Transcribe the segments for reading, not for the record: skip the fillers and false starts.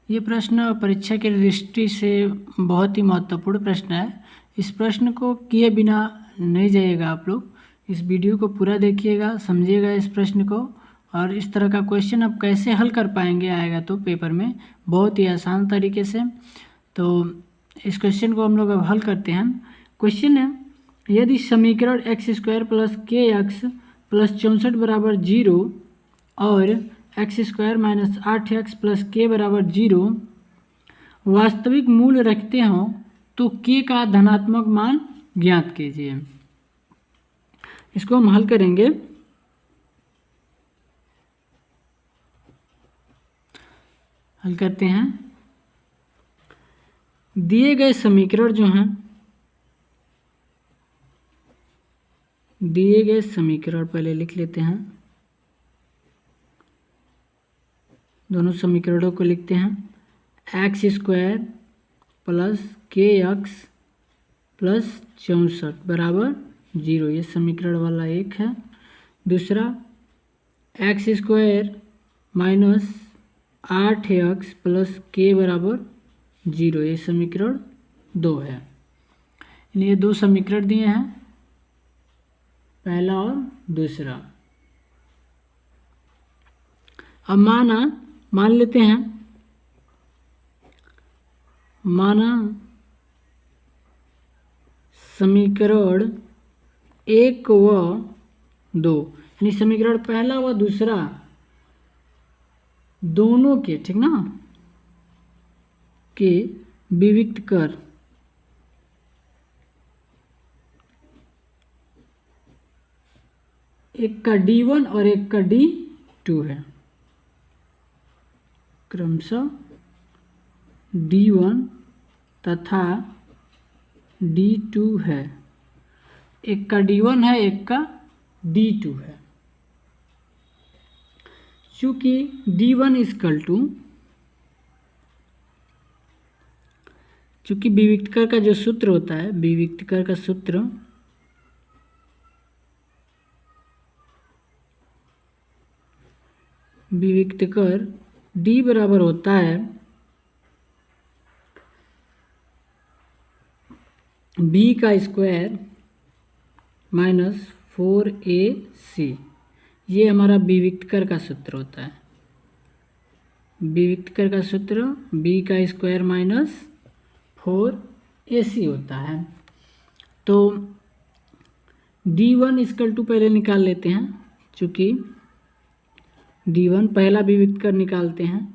ये प्रश्न परीक्षा की दृष्टि से बहुत ही महत्वपूर्ण प्रश्न है। इस प्रश्न को किए बिना नहीं जाइएगा आप लोग। इस वीडियो को पूरा देखिएगा, समझिएगा इस प्रश्न को, और इस तरह का क्वेश्चन आप कैसे हल कर पाएंगे आएगा तो पेपर में बहुत ही आसान तरीके से। तो इस क्वेश्चन को हम लोग अब हल करते हैं। क्वेश्चन है, यदि समीकरण x² प्लस kx प्लस 64 बराबर 0 और x² - 8x प्लस k बराबर 0 वास्तविक मूल्य रखते हों तो k का धनात्मक मान ज्ञात कीजिए। इसको हम हल करेंगे। हल करते हैं। दिए गए समीकरण जो हैं, दिए गए समीकरण पहले लिख लेते हैं। दोनों समीकरणों को लिखते हैं। x² प्लस kx प्लस 64 बराबर 0, ये समीकरण वाला एक है। दूसरा x² minus 8x plus k बराबर 0, ये समीकरण 2 है। ये दो समीकरण दिए हैं, पहला और दूसरा। अब मान लेते हैं, माना समीकरण 1 व 2 यानी समीकरण पहला व दूसरा दोनों के, ठीक ना, के विविक्त कर एक का D1 और एक का D2 है। क्रमशः D1 तथा D2 है। एक का D1 है, एक का D2 है। चूँकि D1 इक्वल टू, चूँकि विविक्तकर का जो सूत्र होता है, विविक्तकर का सूत्र विविक्तकर D बराबर होता है b का स्क्वायर माइनस 4ac, ये हमारा विविक्तकर का सूत्र होता है। विविक्तकर का सूत्र b का स्क्वायर माइनस 4ac होता है। तो D1 इक्वल टू पहले निकाल लेते हैं। चूँकि D1 पहला विविक्तकर निकालते हैं।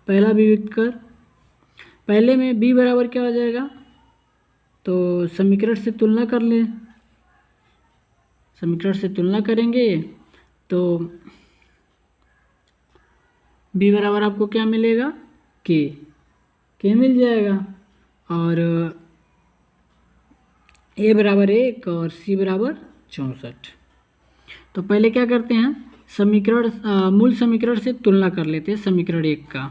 पहला विविक्तकर, पहले में b बराबर क्या हो जाएगा, तो समीकरण से तुलना कर लें। समीकरण से तुलना करेंगे तो b बराबर आपको क्या मिलेगा, k मिल जाएगा, और a बराबर 1 और c बराबर 64। तो पहले क्या करते हैं, समीकरण मूल समीकरण से तुलना कर लेते हैं समीकरण 1 का,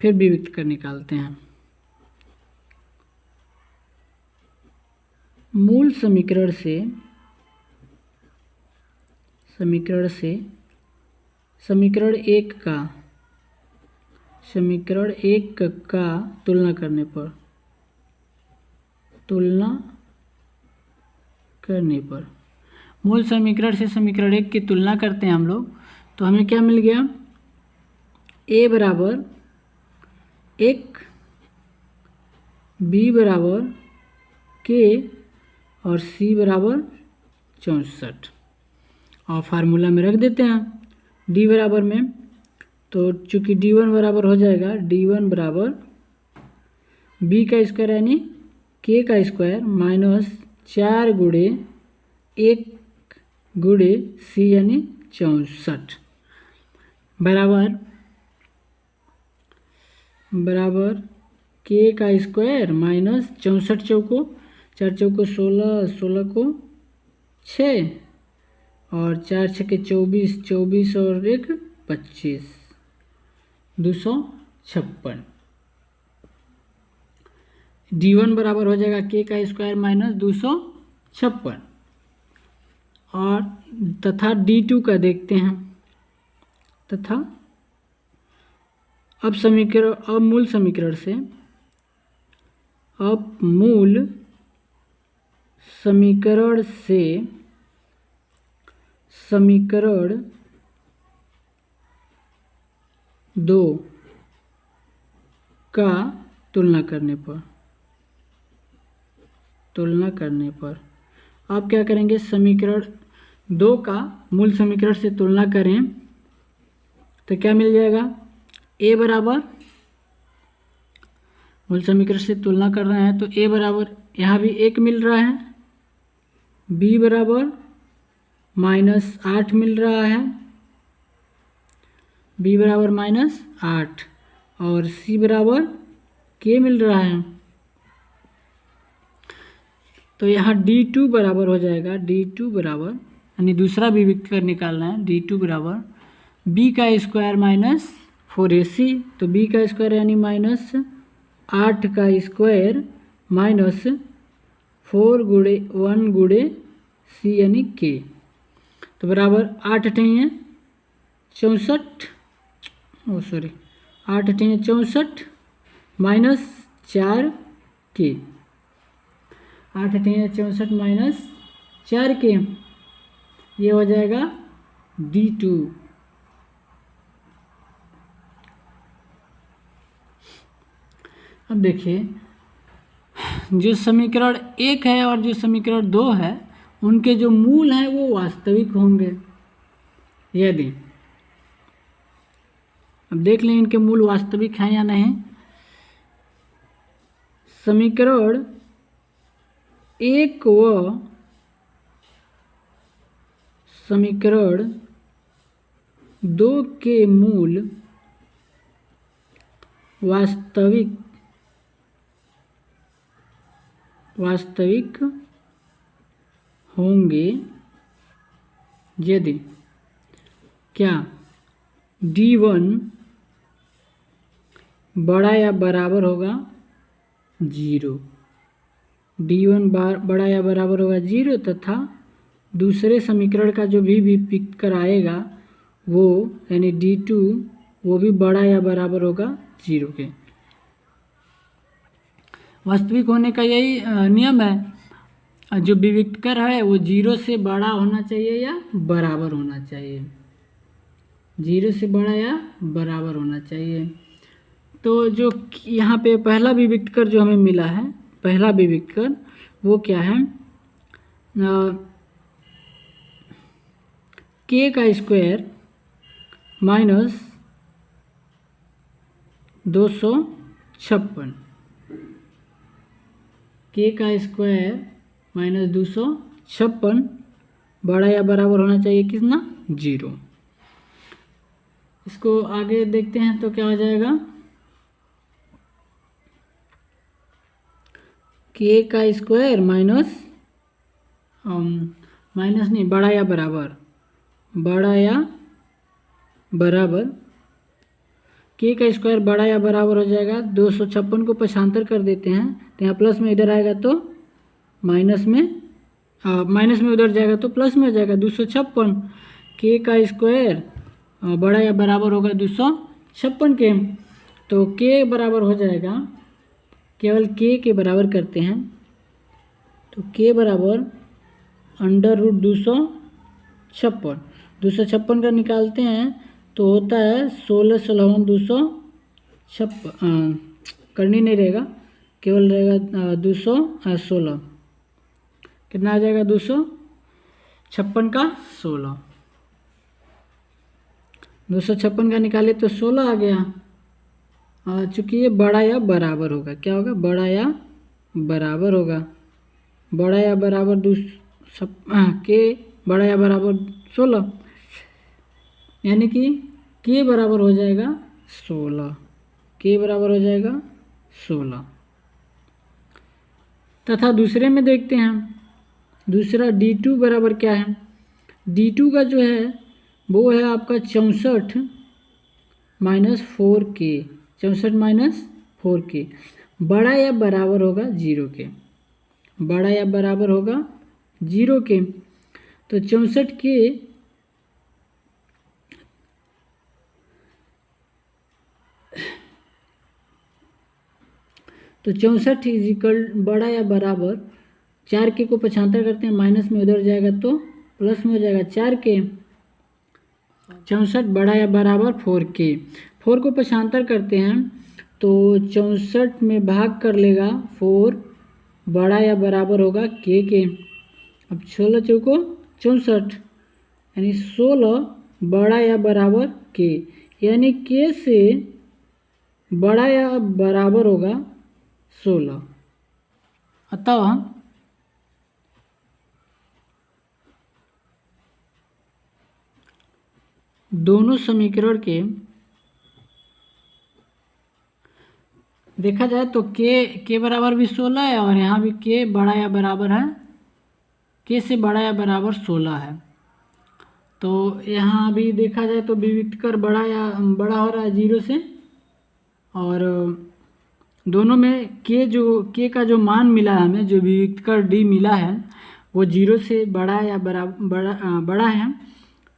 फिर विविक्तकर निकालते हैं। मूल समीकरण से समीकरण 1 का तुलना करने पर मूल समीकरण से समीकरण 1 की तुलना करते हैं हम लोग, तो हमें क्या मिल गया, a बराबर 1, b बराबर k और c बराबर 64, और फार्मूला में रख देते हैं d बराबर में। तो चूँकि D1 बराबर हो जाएगा D1 बराबर b का स्क्वायर यानी k का स्क्वायर माइनस 4 गुणे 1 गुणे c यानी 64 बराबर k का स्क्वायर माइनस 64 चौको 4 चौको 16, 16 को 6 और 4 छक्के 24, 24 और 1 25, 256। D1 बराबर हो जाएगा k का स्क्वायर माइनस 256, और तथा D2 का देखते हैं, तथा अब मूल समीकरण से समीकरण 2 का तुलना करने पर आप क्या करेंगे, समीकरण 2 का मूल समीकरण से तुलना करें तो क्या मिल जाएगा, a बराबर, मूल समीकरण से तुलना कर रहे हैं तो a बराबर यहाँ भी 1 मिल रहा है, b बराबर -8 मिल रहा है, b बराबर -8 और c बराबर k मिल रहा है। तो यहाँ d2 बराबर हो जाएगा, d2 बराबर यानी दूसरा विविक्तर निकालना है, d2 बराबर b का स्क्वायर -4ac, तो b का स्क्वायर यानी -8 का स्क्वायर -4 गुणे 1 गुणे c यानी k, तो बराबर 8 अठे 64, 8 अठे 64 -4 k, 8 अठे 64 -4 k, ये हो जाएगा d2। अब देखिए, जो समीकरण 1 है और जो समीकरण 2 है उनके जो मूल हैं वो वास्तविक होंगे। यदि अब देख लें इनके मूल वास्तविक हैं या नहीं। समीकरण 1 व समीकरण 2 के मूल वास्तविक होंगे यदि क्या d1 बड़ा या बराबर होगा 0, d1 बड़ा या बराबर होगा 0 तथा दूसरे समीकरण का जो भी विविक्तर आएगा वो यानी d2 वो भी बड़ा या बराबर होगा 0 के। वास्तविक होने का यही नियम है, जो विविक्तर है वो 0 से बड़ा होना चाहिए या बराबर होना चाहिए, 0 से बड़ा या बराबर होना चाहिए। तो जो यहाँ पे पहला विविक्तर जो हमें मिला है, पहला विविक्तर वो क्या है, k का स्क्वायर -256, k का स्क्वायर -256 बड़ा या बराबर होना चाहिए कितना, 0। इसको आगे देखते हैं तो क्या हो जाएगा, k का स्क्वायर माइनस नहीं, बड़ा या बराबर k का स्क्वायर बड़ा या बराबर हो जाएगा 256 को पक्षांतर कर देते हैं तो यहाँ प्लस में इधर आएगा तो माइनस में उधर जाएगा तो प्लस में हो जाएगा 256, k का स्क्वायर बड़ा या बराबर होगा 256 के, तो k बराबर हो जाएगा, केवल k के बराबर करते हैं तो k बराबर √256 का निकालते हैं तो होता है 16 करनी नहीं रहेगा, केवल रहेगा 216, कितना आ जाएगा 256 का 16, 256 का निकाले तो 16 आ गया। चूँकि ये बड़ा या बराबर होगा, क्या होगा, बड़ा या बराबर होगा, बड़ा या बराबर के बड़ा या बराबर 16 यानी कि k बराबर हो जाएगा 16, k बराबर हो जाएगा 16। तथा दूसरे में देखते हैं, दूसरा d2 बराबर क्या है, d2 का जो है वो है आपका 64 -4k, 64 -4k बड़ा या बराबर होगा 0 के, बड़ा या बराबर होगा 0 के, तो 64 के तो 64 इजिकल बड़ा या बराबर 4k को 75 करते हैं, माइनस में उधर जाएगा तो प्लस में हो जाएगा 4k। 64 बड़ा या बराबर 4k। 4 को 75 करते हैं तो 64 में भाग कर लेगा 4, बड़ा या बराबर होगा k के। अब 16 चौको 64 यानी 16 बड़ा या बराबर k, यानी k से बड़ा या बराबर होगा 16। अतः दोनों समीकरण के देखा जाए तो k बराबर भी 16 है और यहाँ भी k बड़ा या बराबर है, k से बड़ा या बराबर 16 है। तो यहाँ भी देखा जाए तो विविक्तकर बड़ा हो रहा है 0 से, और दोनों में k का जो मान मिला है हमें, जो विविक्तकर d मिला है वो 0 से बड़ा या बड़ा है।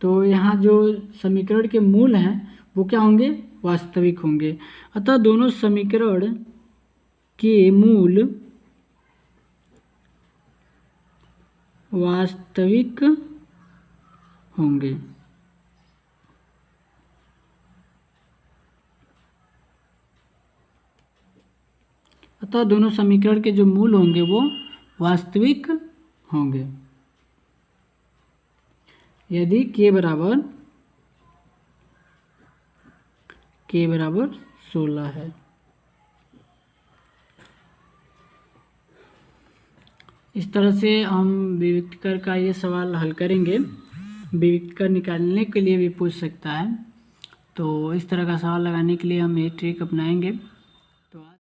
तो यहाँ जो समीकरण के मूल हैं वो क्या होंगे, वास्तविक होंगे। अतः दोनों समीकरण के मूल वास्तविक होंगे। अतः दोनों समीकरण के जो मूल होंगे वो वास्तविक होंगे यदि k बराबर 16 है। इस तरह से हम विविक्तकर का ये सवाल हल करेंगे। विविक्तकर निकालने के लिए भी पूछ सकता है, तो इस तरह का सवाल लगाने के लिए हम ये ट्रिक अपनाएंगे।